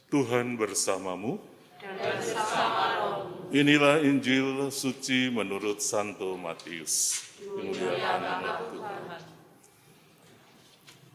Tuhan bersamamu. Dan bersama rohmu. Inilah Injil suci menurut Santo Matius. Dimuliakan Tuhan.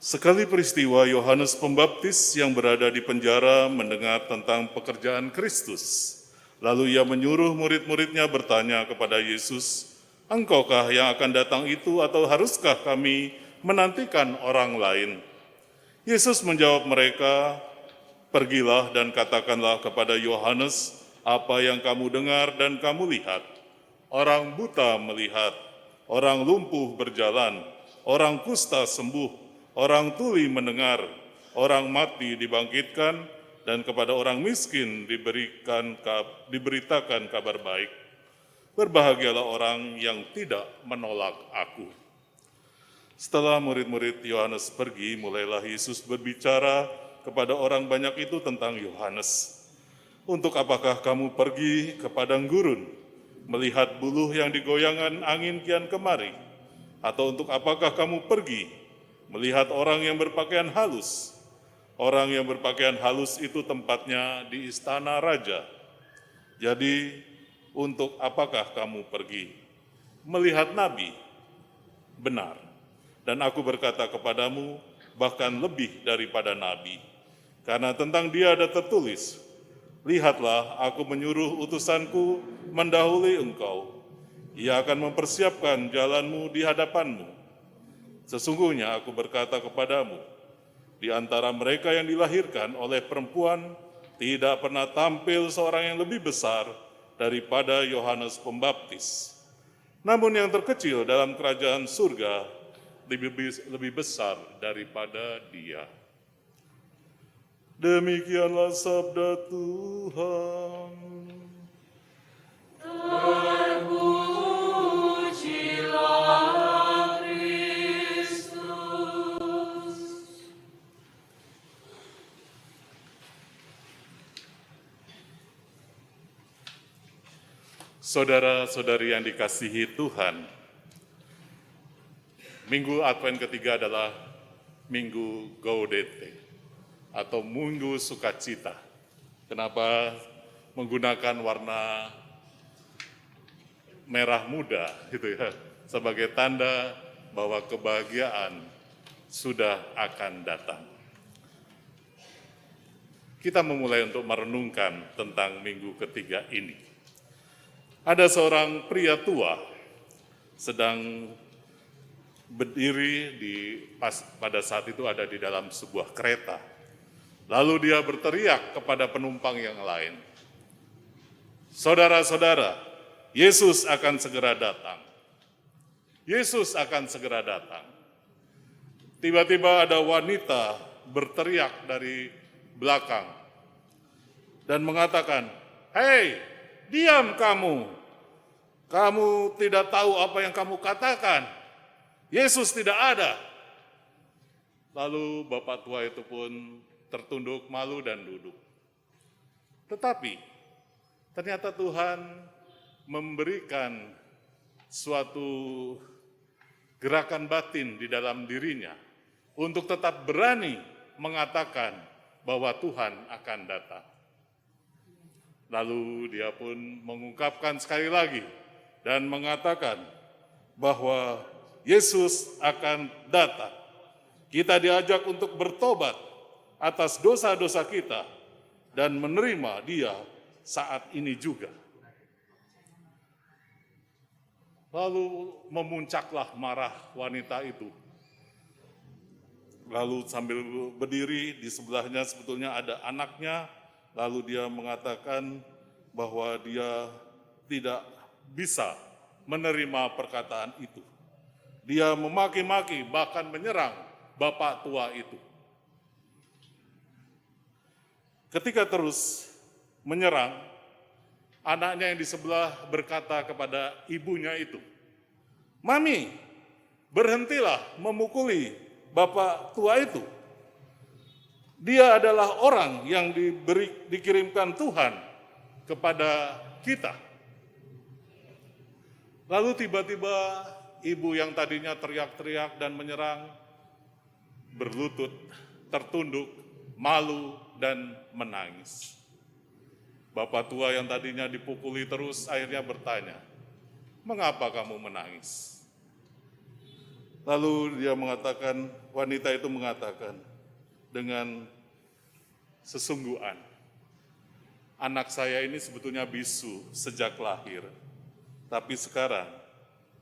Sekali peristiwa Yohanes Pembaptis yang berada di penjara mendengar tentang pekerjaan Kristus. Lalu ia menyuruh murid-muridnya bertanya kepada Yesus, "Engkaukah yang akan datang itu atau haruskah kami menantikan orang lain?" Yesus menjawab mereka, "Pergilah dan katakanlah kepada Yohanes apa yang kamu dengar dan kamu lihat. Orang buta melihat, orang lumpuh berjalan, orang kusta sembuh, orang tuli mendengar, orang mati dibangkitkan, dan kepada orang miskin diberitakan kabar baik. Berbahagialah orang yang tidak menolak aku." Setelah murid-murid Yohanes pergi, mulailah Yesus berbicara kepada orang banyak itu tentang Yohanes. "Untuk apakah kamu pergi ke padang gurun, melihat buluh yang digoyangkan angin kian kemari? Atau untuk apakah kamu pergi, melihat orang yang berpakaian halus? Orang yang berpakaian halus itu tempatnya di istana raja. Jadi, untuk apakah kamu pergi? Melihat nabi? Benar. Dan aku berkata kepadamu, bahkan lebih daripada nabi. Karena tentang dia ada tertulis, 'Lihatlah, aku menyuruh utusanku mendahului engkau. Ia akan mempersiapkan jalanmu di hadapanmu.' Sesungguhnya aku berkata kepadamu, di antara mereka yang dilahirkan oleh perempuan, tidak pernah tampil seorang yang lebih besar daripada Yohanes Pembaptis. Namun yang terkecil dalam kerajaan surga lebih besar daripada dia." Demikianlah sabda Tuhan. Terpujilah Kristus. Saudara-saudari yang dikasihi Tuhan, Minggu Advent ketiga adalah Minggu Gaudete atau Minggu Sukacita. Kenapa menggunakan warna merah muda gitu ya, sebagai tanda bahwa kebahagiaan sudah akan datang. Kita memulai untuk merenungkan tentang Minggu ketiga ini. Ada seorang pria tua sedang berdiri pada saat itu ada di dalam sebuah kereta. Lalu dia berteriak kepada penumpang yang lain, "Saudara-saudara, Yesus akan segera datang. Yesus akan segera datang." Tiba-tiba ada wanita berteriak dari belakang dan mengatakan, "Hei, diam kamu. Kamu tidak tahu apa yang kamu katakan. Yesus tidak ada." Lalu bapak tua itu pun tertunduk malu dan duduk. Tetapi ternyata Tuhan memberikan suatu gerakan batin di dalam dirinya untuk tetap berani mengatakan bahwa Tuhan akan datang. Lalu dia pun mengungkapkan sekali lagi dan mengatakan bahwa Yesus akan datang. Kita diajak untuk bertobat atas dosa-dosa kita dan menerima Dia saat ini juga. Lalu memuncaklah marah wanita itu. Lalu sambil berdiri di sebelahnya sebetulnya ada anaknya, lalu dia mengatakan bahwa dia tidak bisa menerima perkataan itu. Dia memaki-maki, bahkan menyerang bapak tua itu. Ketika terus menyerang, anaknya yang di sebelah berkata kepada ibunya itu, "Mami, berhentilah memukuli bapak tua itu. Dia adalah orang yang dikirimkan Tuhan kepada kita." Lalu tiba-tiba ibu yang tadinya teriak-teriak dan menyerang, berlutut, tertunduk, malu, dan menangis. Bapak tua yang tadinya dipukuli terus akhirnya bertanya, "Mengapa kamu menangis?" Lalu wanita itu mengatakan dengan sesungguhan, "Anak saya ini sebetulnya bisu sejak lahir, tapi sekarang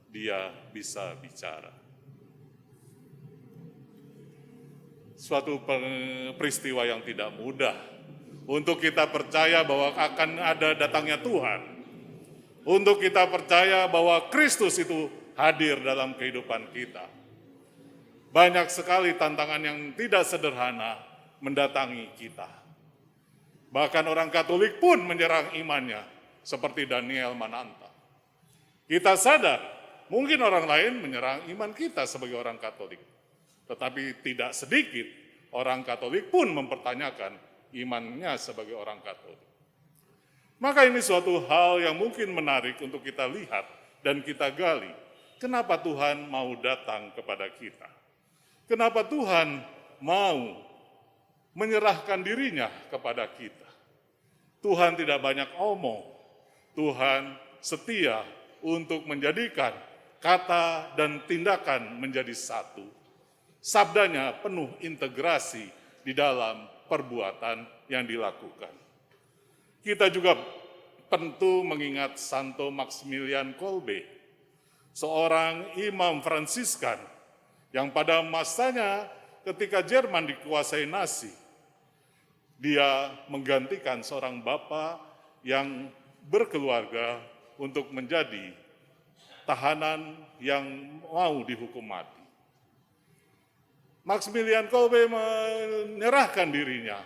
dia bisa bicara." Suatu peristiwa yang tidak mudah untuk kita percaya bahwa akan ada datangnya Tuhan, untuk kita percaya bahwa Kristus itu hadir dalam kehidupan kita. Banyak sekali tantangan yang tidak sederhana mendatangi kita. Bahkan orang Katolik pun menyerang imannya, seperti Daniel Mananta. Kita sadar, mungkin orang lain menyerang iman kita sebagai orang Katolik. Tetapi tidak sedikit orang Katolik pun mempertanyakan imannya sebagai orang Katolik. Maka ini suatu hal yang mungkin menarik untuk kita lihat dan kita gali. Kenapa Tuhan mau datang kepada kita? Kenapa Tuhan mau menyerahkan dirinya kepada kita? Tuhan tidak banyak omong. Tuhan setia untuk menjadikan kata dan tindakan menjadi satu. Sabdanya penuh integrasi di dalam perbuatan yang dilakukan. Kita juga tentu mengingat Santo Maximilian Kolbe, seorang imam Fransiskan yang pada masanya ketika Jerman dikuasai Nazi, dia menggantikan seorang bapak yang berkeluarga untuk menjadi tahanan yang mau dihukum mati. Maximilian Kolbe menyerahkan dirinya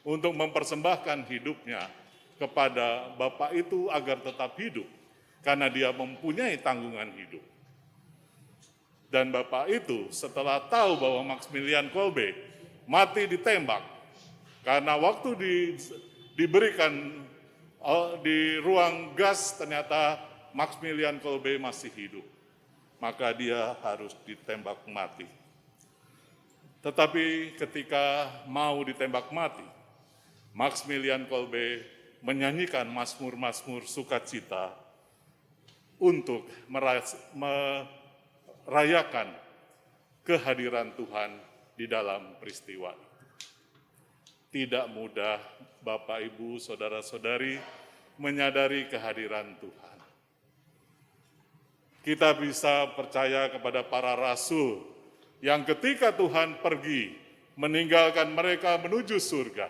untuk mempersembahkan hidupnya kepada bapak itu agar tetap hidup, karena dia mempunyai tanggungan hidup. Dan bapak itu setelah tahu bahwa Maximilian Kolbe mati ditembak, karena waktu diberikan di ruang gas ternyata Maximilian Kolbe masih hidup, maka dia harus ditembak mati. Tetapi ketika mau ditembak mati, Maximilian Kolbe menyanyikan mazmur-mazmur sukacita untuk merayakan kehadiran Tuhan di dalam peristiwa itu. Tidak mudah Bapak, Ibu, Saudara-saudari menyadari kehadiran Tuhan. Kita bisa percaya kepada para rasul yang ketika Tuhan pergi meninggalkan mereka menuju surga,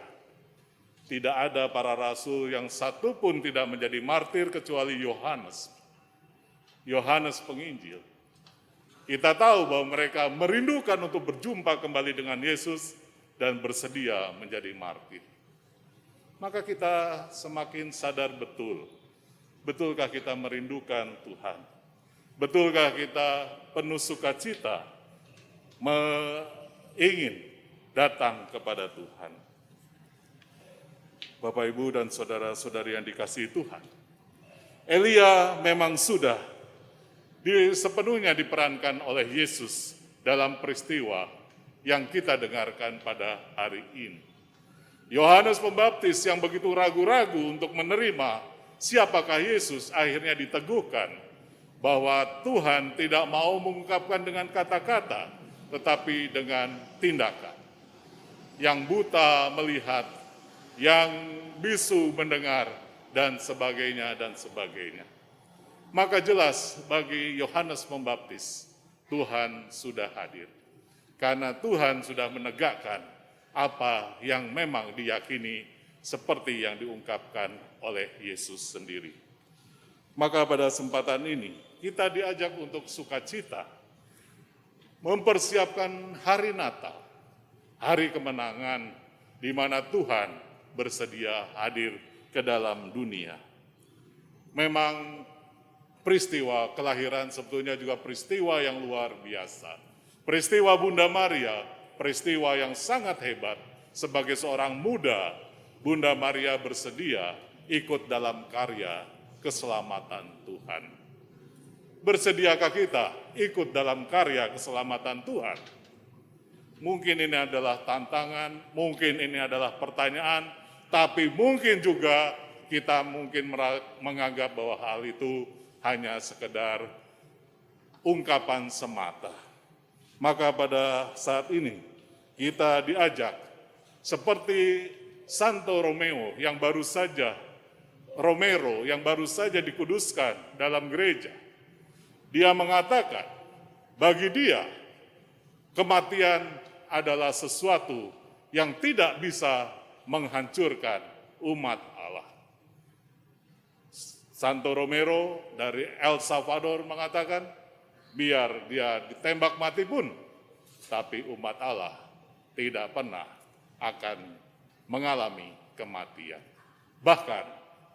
tidak ada para rasul yang satu pun tidak menjadi martir kecuali Yohanes Penginjil. Kita tahu bahwa mereka merindukan untuk berjumpa kembali dengan Yesus dan bersedia menjadi martir. Maka kita semakin sadar betulkah kita merindukan Tuhan? Betulkah kita penuh sukacita ingin datang kepada Tuhan? Bapak, Ibu, dan saudara-saudari yang dikasihi Tuhan, Elia memang sudah sepenuhnya diperankan oleh Yesus dalam peristiwa yang kita dengarkan pada hari ini. Yohanes Pembaptis yang begitu ragu-ragu untuk menerima siapakah Yesus akhirnya diteguhkan bahwa Tuhan tidak mau mengungkapkan dengan kata-kata, tetapi dengan tindakan. Yang buta melihat, yang bisu mendengar, dan sebagainya, dan sebagainya. Maka jelas bagi Yohanes Pembaptis, Tuhan sudah hadir. Karena Tuhan sudah menegakkan apa yang memang diyakini seperti yang diungkapkan oleh Yesus sendiri. Maka pada kesempatan ini, kita diajak untuk sukacita, mempersiapkan hari Natal, hari kemenangan di mana Tuhan bersedia hadir ke dalam dunia. Memang peristiwa kelahiran sebetulnya juga peristiwa yang luar biasa. Peristiwa Bunda Maria, peristiwa yang sangat hebat. Sebagai seorang muda, Bunda Maria bersedia ikut dalam karya keselamatan Tuhan. Bersediakah kita ikut dalam karya keselamatan Tuhan? Mungkin ini adalah tantangan, mungkin ini adalah pertanyaan, tapi mungkin juga kita mungkin menganggap bahwa hal itu hanya sekedar ungkapan semata. Maka pada saat ini kita diajak seperti Santo Romero yang baru saja dikuduskan dalam gereja. Dia mengatakan, bagi dia kematian adalah sesuatu yang tidak bisa menghancurkan umat Allah. Santo Romero dari El Salvador mengatakan, biar dia ditembak mati pun, tapi umat Allah tidak pernah akan mengalami kematian. Bahkan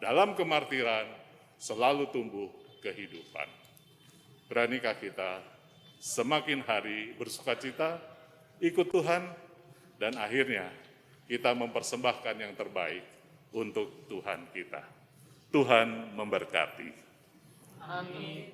dalam kemartiran selalu tumbuh kehidupan. Beranikah kita semakin hari bersukacita, ikut Tuhan, dan akhirnya kita mempersembahkan yang terbaik untuk Tuhan kita. Tuhan memberkati. Amin.